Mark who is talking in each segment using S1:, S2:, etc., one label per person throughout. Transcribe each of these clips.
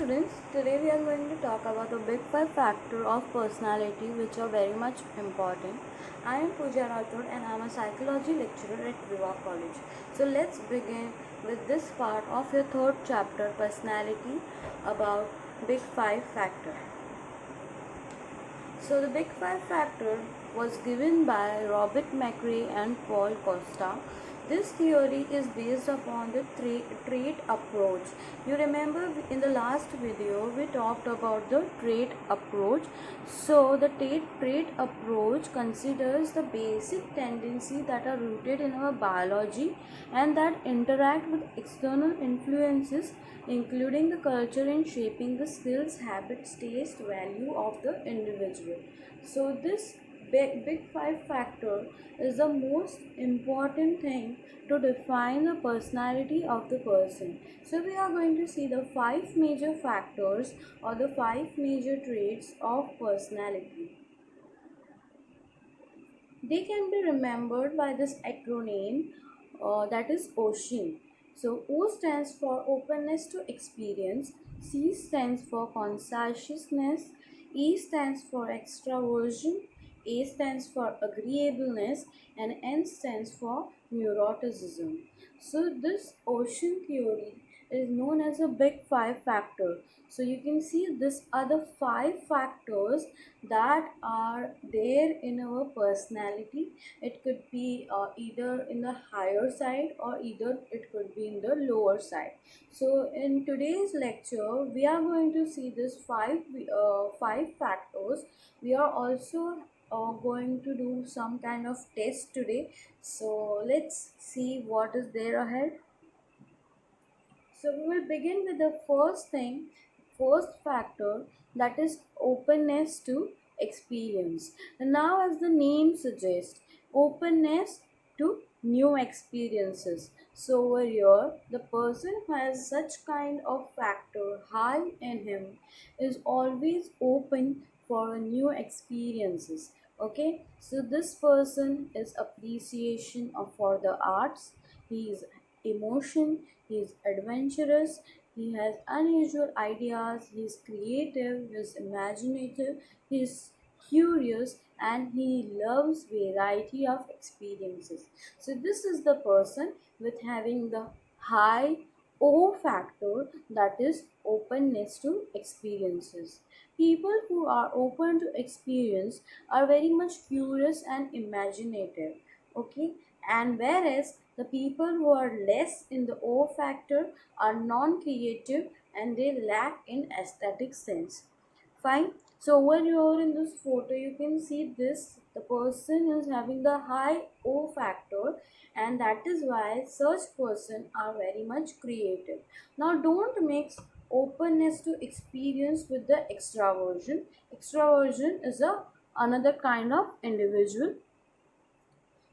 S1: students, today we are going to talk about the big five factors of personality which are very much important. I am Pooja Rathod and I am a psychology lecturer at Viva College. So let's begin with this part of your third chapter, personality, about big five factor. So the big five factor was given by Robert McRae and Paul Costa. This theory is based upon the trait approach. You remember in the last video we talked about the trait approach. So the trait approach considers the basic tendencies that are rooted in our biology and that interact with external influences, including the culture in shaping the skills, habits, taste, value of the individual. So this big five factor is the most important thing to define the personality of the person. So we are going to see the five major factors or the five major traits of personality. They can be remembered by this acronym that is OSHIN. So O stands for openness to experience, C stands for conscientiousness, E stands for extraversion, A stands for agreeableness, and N stands for neuroticism. So this ocean theory is known as a big five factor. So you can see this are the five factors that are there in our personality. It could be either in the higher side or either it could be in the lower side. So in today's lecture we are going to see this five factors. We are also going to do some kind of test today, so let's see what is there ahead. So we will begin with the first factor, that is openness to experience. And now, as the name suggests, openness to new experiences. So over here, the person who has such kind of factor high in him is always open for new experiences. Okay, so this person is appreciation of for the arts. He is emotion, he is adventurous, he has unusual ideas, he is creative, he is imaginative, he is curious, and he loves variety of experiences. So this is the person with having the high O factor, that is openness to experiences. People who are open to experience are very much curious and imaginative. Okay, and whereas the people who are less in the O factor are non-creative and they lack in aesthetic sense. Fine. So over here in this photo you can see this, the person is having the high O factor, and that is why such person are very much creative. Now don't mix openness to experience with the extraversion. Extraversion is a another kind of individual.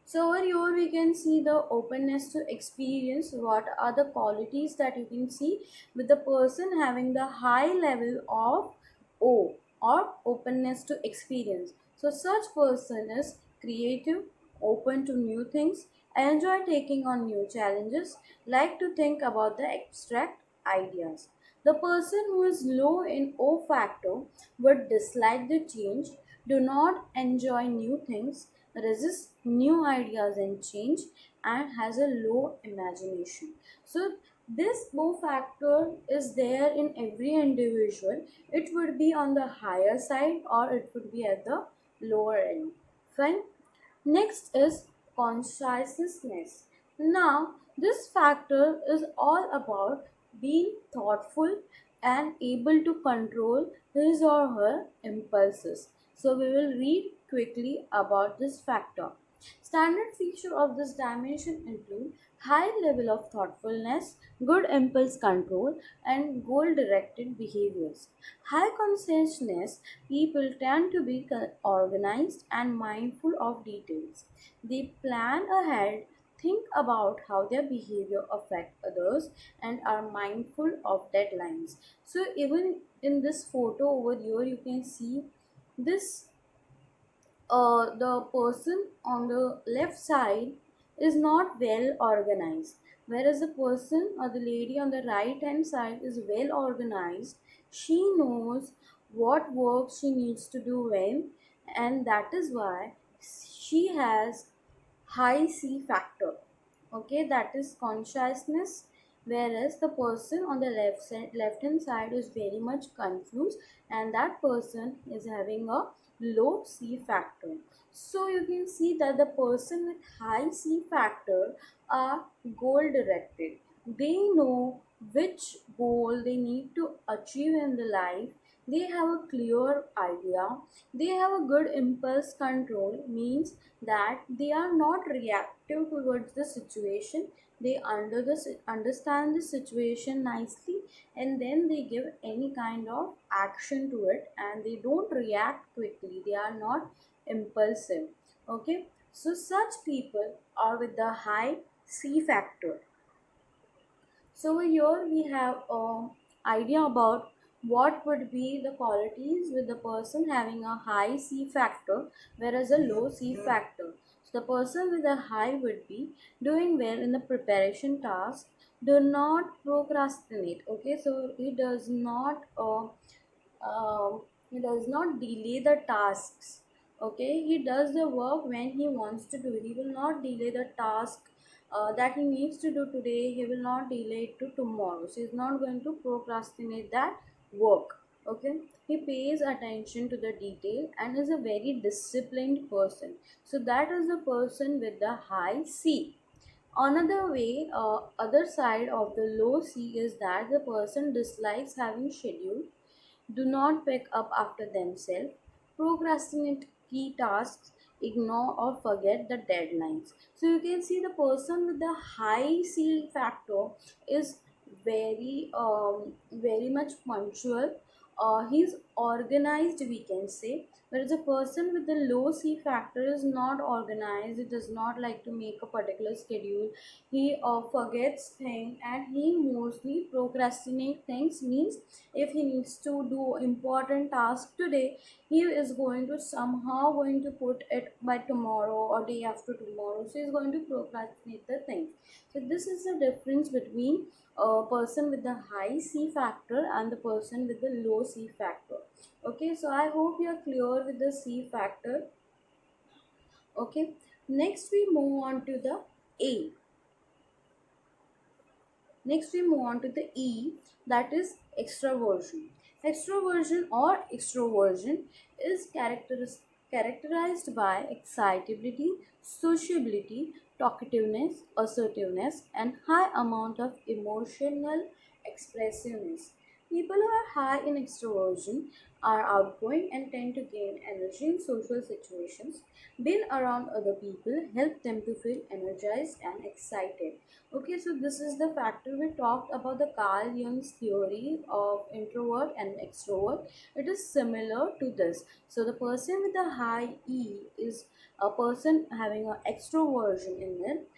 S1: So over here we can see the openness to experience. What are the qualities that you can see with the person having the high level of O or openness to experience. So such person is creative, open to new things, enjoy taking on new challenges, like to think about the abstract ideas. The person who is low in O factor would dislike the change, do not enjoy new things, resists new ideas and change, and has a low imagination. So this O factor is there in every individual. It would be on the higher side or it would be at the lower end. Fine. Next is conscientiousness. Now, this factor is all about being thoughtful and able to control his or her impulses. So, we will read quickly about this factor. Standard feature of this dimension include high level of thoughtfulness, good impulse control, and goal-directed behaviors. High conscientiousness people tend to be organized and mindful of details. They plan ahead, think about how their behavior affect others, and are mindful of deadlines. So even in this photo over here, you can see this the person on the left side is not well organized. Whereas the person or the lady on the right hand side is well organized. She knows what work she needs to do when, and that is why she has high C factor. Okay, that is consciousness. Whereas the person on the left hand side is very much confused, and that person is having a low C factor. So you can see that the person with high C factor are goal directed. They know which goal they need to achieve in the life. They have a clear idea. They have a good impulse control, means that they are not reactive towards the situation. They understand the situation nicely, and then they give any kind of action to it, and they don't react quickly. They are not impulsive. Okay, so such people are with the high C factor. So here we have a idea about what would be the qualities with the person having a high C factor, whereas a low C factor. So the person with a high would be doing well in the preparation task, do not procrastinate. Okay, so he does not delay the tasks. Okay, he does the work when he wants to do it. He will not delay the task that he needs to do today. He will not delay it to tomorrow. So he's not going to procrastinate that work. Okay, he pays attention to the detail and is a very disciplined person. So that is the person with the high C. Another way, other side of the low C is that the person dislikes having schedule, do not pick up after themselves, procrastinate key tasks, ignore or forget the deadlines. So you can see the person with the high C factor is very much punctual. He's organized, we can say, whereas a person with the low C factor is not organized. He does not like to make a particular schedule. He forgets things, and he mostly procrastinate things. Means if he needs to do important task today, he is going to somehow going to put it by tomorrow or day after tomorrow. So he's going to procrastinate the things. So this is the difference between a person with the high C factor and the person with the low C factor. Okay, so I hope you are clear with the C factor. Okay, next we move on to the A. Next, we move on to the E, that is extraversion. Extraversion or extroversion is characterized by excitability, sociability, talkativeness, assertiveness, and high amount of emotional expressiveness. People who are high in extroversion are outgoing and tend to gain energy in social situations. Being around other people help them to feel energized and excited. Okay, so this is the factor we talked about the Carl Jung's theory of introvert and extrovert. It is similar to this. So the person with a high E is a person having an extroversion in it,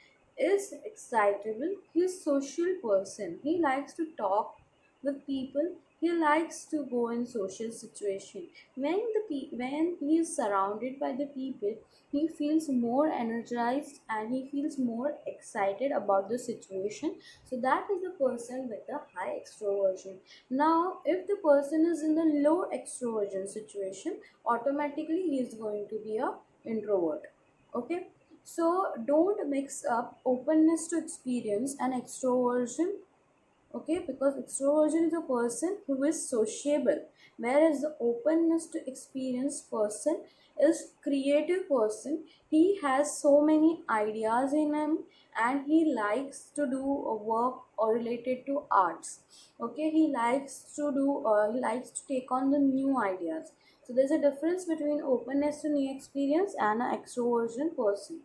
S1: is excitable. He's social person. He likes to talk with people. He likes to go in social situation. When he is surrounded by the people, he feels more energized and he feels more excited about the situation. So that is the person with the high extroversion. Now if the person is in the low extroversion situation, automatically he is going to be a introvert. Okay, so don't mix up openness to experience and extroversion. Okay, because extroversion is a person who is sociable, whereas the openness to experience person is creative person. He has so many ideas in him, and he likes to do a work or related to arts. Okay, he likes to take on the new ideas. So there's a difference between openness to new experience and an extroversion person.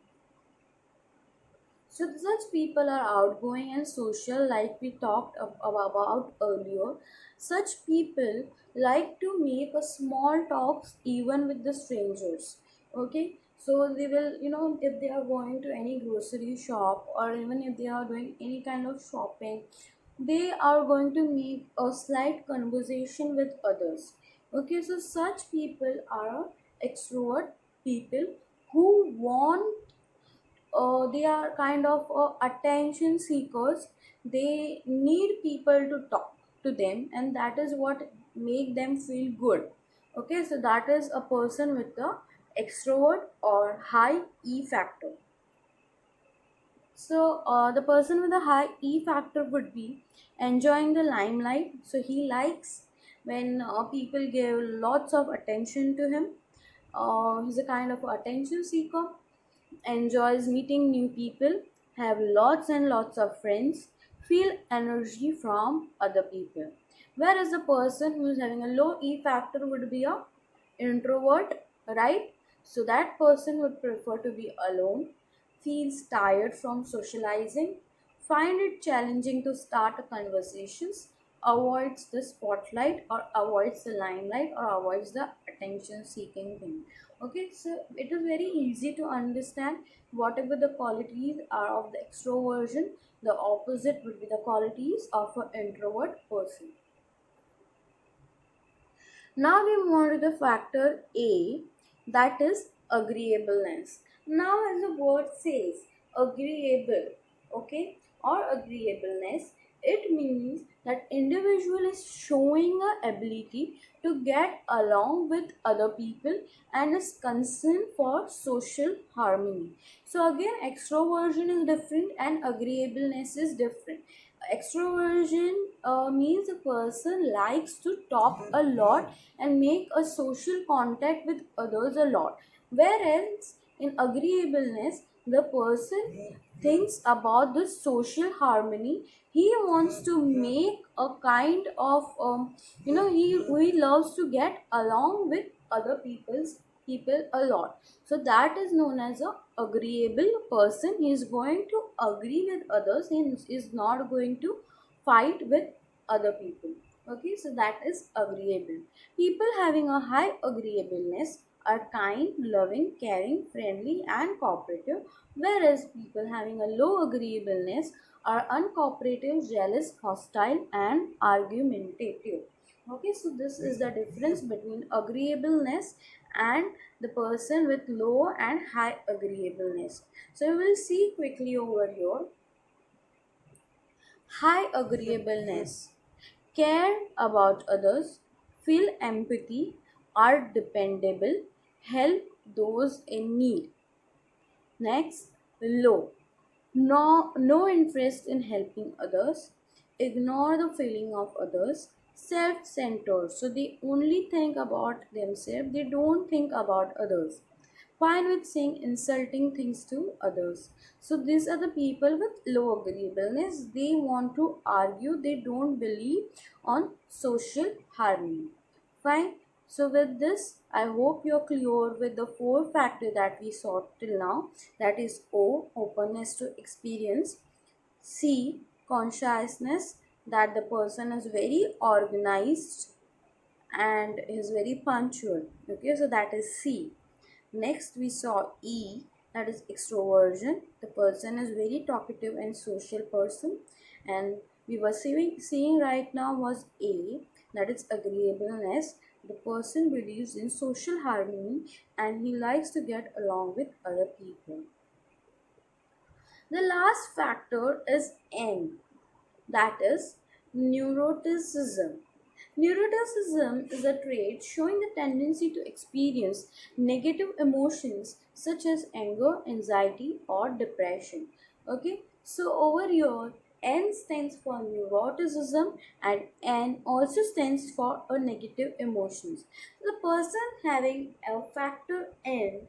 S1: So such people are outgoing and social, like we talked about earlier. Such people like to make a small talks even with the strangers. Okay, so they will, if they are going to any grocery shop or even if they are doing any kind of shopping, they are going to make a slight conversation with others. Okay, so such people are extrovert people who want they are kind of attention seekers. They need people to talk to them, and that is what make them feel good. Okay, so that is a person with the extrovert or high E factor. So the person with a high E factor would be enjoying the limelight. So he likes when people give lots of attention to him. He's a kind of attention seeker, enjoys meeting new people, have lots and lots of friends, feel energy from other people. Whereas the person who is having a low E factor would be a introvert, right? So that person would prefer to be alone, feels tired from socializing, find it challenging to start conversations, avoids the spotlight or avoids the limelight or avoids the attention seeking thing. Okay, so it is very easy to understand whatever the qualities are of the extroversion, the opposite would be the qualities of an introvert person. Now we move on to the factor A, that is agreeableness. Now, as the word says, agreeable, okay, or agreeableness, it means that individual is showing a ability to get along with other people and is concerned for social harmony. So again, extroversion is different and agreeableness is different. Extroversion means a person likes to talk a lot and make a social contact with others a lot, whereas in agreeableness the person thinks about the social harmony. He wants to make a kind of he loves to get along with other people a lot. So that is known as a agreeable person. He is going to agree with others. He is not going to fight with other people. Okay, so that is agreeable. People having a high agreeableness are kind, loving, caring, friendly, and cooperative, whereas people having a low agreeableness are uncooperative, jealous, hostile, and argumentative. Okay, so this is the difference between agreeableness and the person with low and high agreeableness. So we will see quickly over here. High agreeableness, care about others, feel empathy, are dependable, help those in need. Next, low. No interest in helping others, ignore the feeling of others, self-centered. So they only think about themselves, they don't think about others. Fine with saying insulting things to others. So these are the people with low agreeableness. They want to argue, they don't believe on social harmony. Fine. So with this, I hope you're clear with the four factors that we saw till now. That is O, openness to experience. C, consciousness, that the person is very organized and is very punctual. Okay, so that is C. Next, we saw E, that is extroversion. The person is very talkative and social person. And we were seeing right now was A, that is agreeableness. The person believes in social harmony and he likes to get along with other people. The last factor is N, that is neuroticism. Neuroticism is a trait showing the tendency to experience negative emotions such as anger, anxiety, or depression. Okay, so over here, N stands for neuroticism and N also stands for a negative emotions. The person having a factor N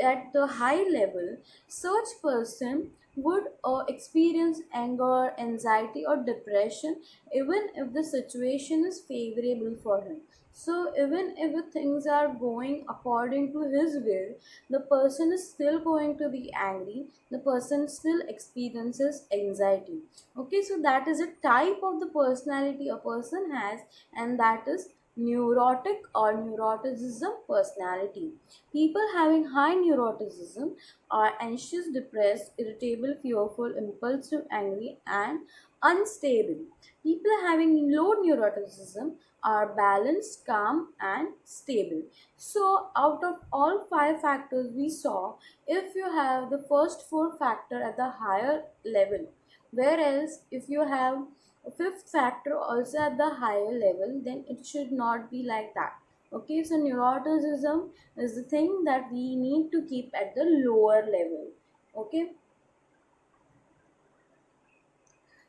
S1: at the high level, such person would experience anger, anxiety, or depression even if the situation is favorable for him. So, even if the things are going according to his will, the person is still going to be angry, the person still experiences anxiety. Okay, so that is a type of the personality a person has, and that is neurotic or neuroticism personality. People having high neuroticism are anxious, depressed, irritable, fearful, impulsive, angry, and unstable. People having low neuroticism are balanced, calm, and stable. So, out of all five factors we saw, if you have the first four factor at the higher level, whereas if you have a fifth factor also at the higher level, then it should not be like that. Okay, so neuroticism is the thing that we need to keep at the lower level. Okay,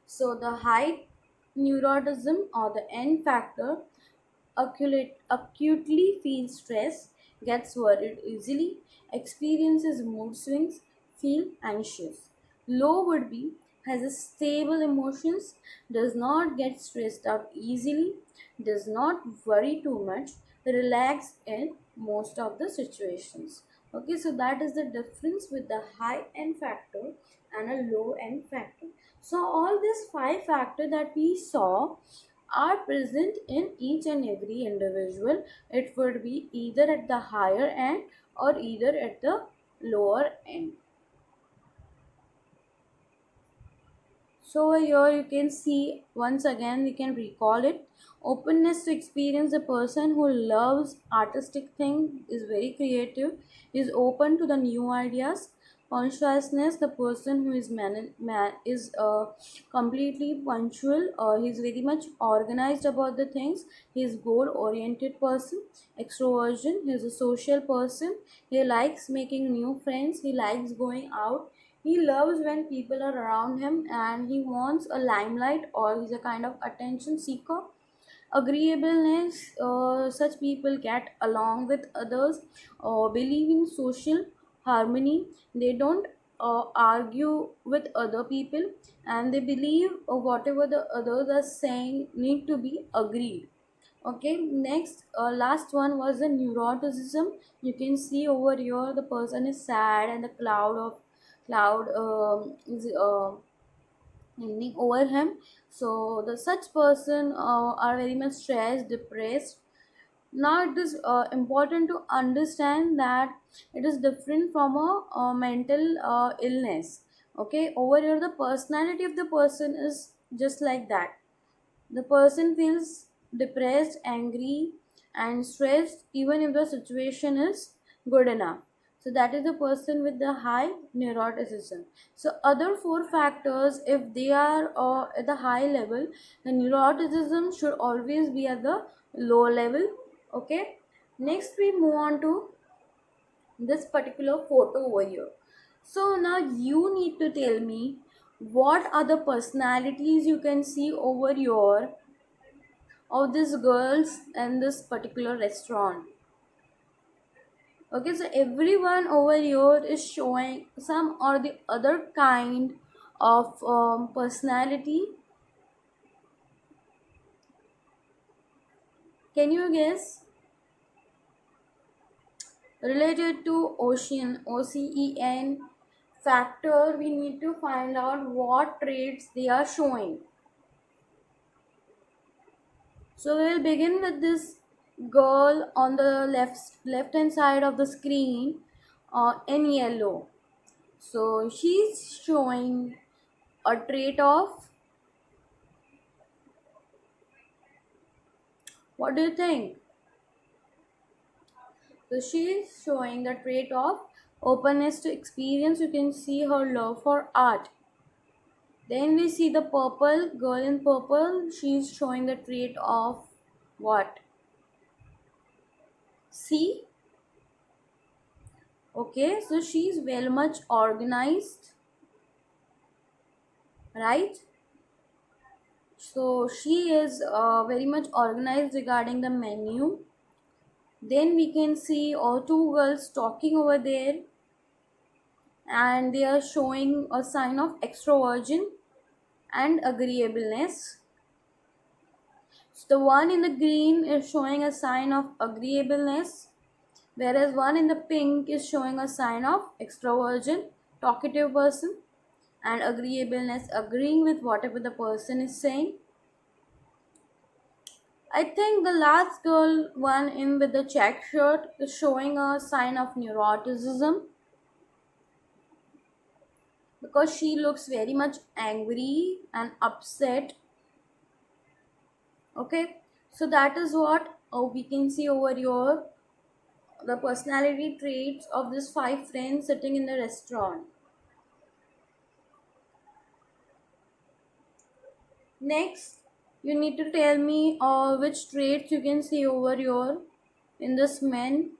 S1: so the high neuroticism or the N factor acutely feels stress, gets worried easily, experiences mood swings, feel anxious. Low would be has a stable emotions, does not get stressed out easily, does not worry too much, relax in most of the situations. Okay, so that is the difference with the high end factor and a low end factor. So all these five factors that we saw are present in each and every individual. It would be either at the higher end or either at the lower end. So here you can see once again we can recall it. Openness to experience, a person who loves artistic thing is very creative, is open to the new ideas. Consciousness, the person who is is completely punctual. He's very much organized about the things. He's goal oriented person. Extroversion, he's a social person. He likes making new friends. He likes going out. He loves when people are around him and he wants a limelight, or he's a kind of attention seeker. Agreeableness, such people get along with others, believe in social harmony. They don't argue with other people, and they believe whatever the others are saying need to be agreed. Okay, next, last one was the neuroticism. You can see over here the person is sad and the cloud is hanging over him. So the such person are very much stressed, depressed. Now it is important to understand that it is different from a mental illness. Okay, over here the personality of the person is just like that. The person feels depressed, angry, and stressed even if the situation is good enough. So that is the person with the high neuroticism. So other four factors, if they are at the high level, the neuroticism should always be at the low level. Okay. Next we move on to this particular photo over here. So now you need to tell me what are the personalities you can see over here of these girls in this particular restaurant. Okay, so everyone over here is showing some or the other kind of personality. Can you guess? Related to ocean, OCEN factor, we need to find out what traits they are showing. So we'll begin with this girl on the left hand side of the screen in yellow. So she's showing a trait of, what do you think? So she's showing the trait of openness to experience. You can see her love for art. Then we see the purple girl in purple. She's showing the trait of what? See? Okay, so she's very much organized, right? So she is very much organized regarding the menu. Then we can see two girls talking over there, and they are showing a sign of extroversion and agreeableness. So the one in the green is showing a sign of agreeableness, whereas one in the pink is showing a sign of extroversion, talkative person, and agreeableness, agreeing with whatever the person is saying. I think the last girl, one in with the check shirt, is showing a sign of neuroticism because she looks very much angry and upset. Okay, So that is what we can see over here, the personality traits of these 5 friends sitting in the restaurant. Next, you need to tell me which traits you can see over here in this man.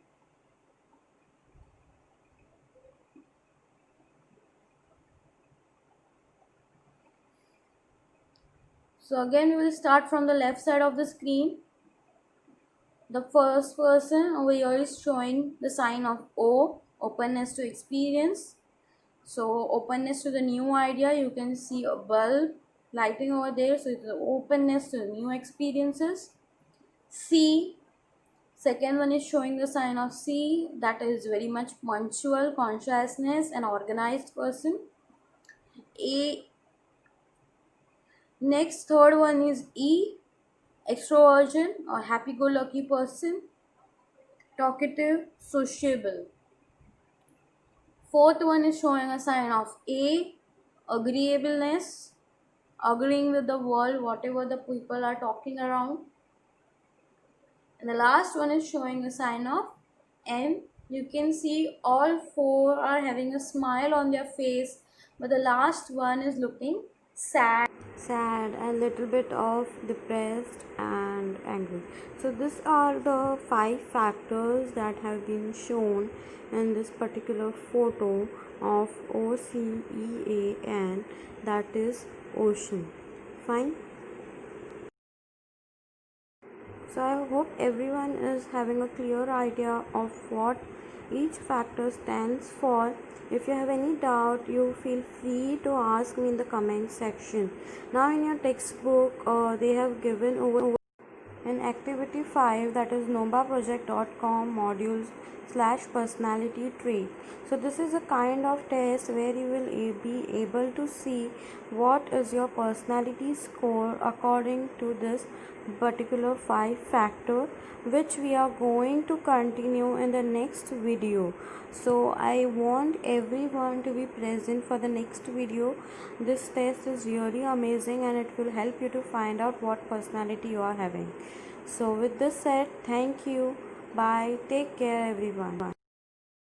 S1: So again, we will start from the left side of the screen. The first person over here is showing the sign of O, openness to experience. So openness to the new idea, you can see a bulb lighting over there. So it's the openness to new experiences. C, second one is showing the sign of C, that is very much punctual, consciousness, and organized person. A, next third one is E, extroversion or happy-go-lucky person, talkative, sociable. Fourth one is showing a sign of A, agreeableness, agreeing with the world, whatever the people are talking around. And the last one is showing a sign of M. You can see all 4 are having a smile on their face, but the last one is looking sad and little bit of depressed and angry. So these are the 5 factors that have been shown in this particular photo of OCEAN, that is ocean. Fine. So I hope everyone is having a clear idea of what each factor stands for. If you have any doubt, you feel free to ask me in the comment section. Now in your textbook, they have given over in activity 5, that is nobaproject.com modules / personality trait. So this is a kind of test where you will be able to see what is your personality score according to this particular 5 factor, which we are going to continue in the next video. So I want everyone to be present for the next video. This test is really amazing and it will help you to find out what personality you are having. So with this said, thank you. Bye. Take care everyone.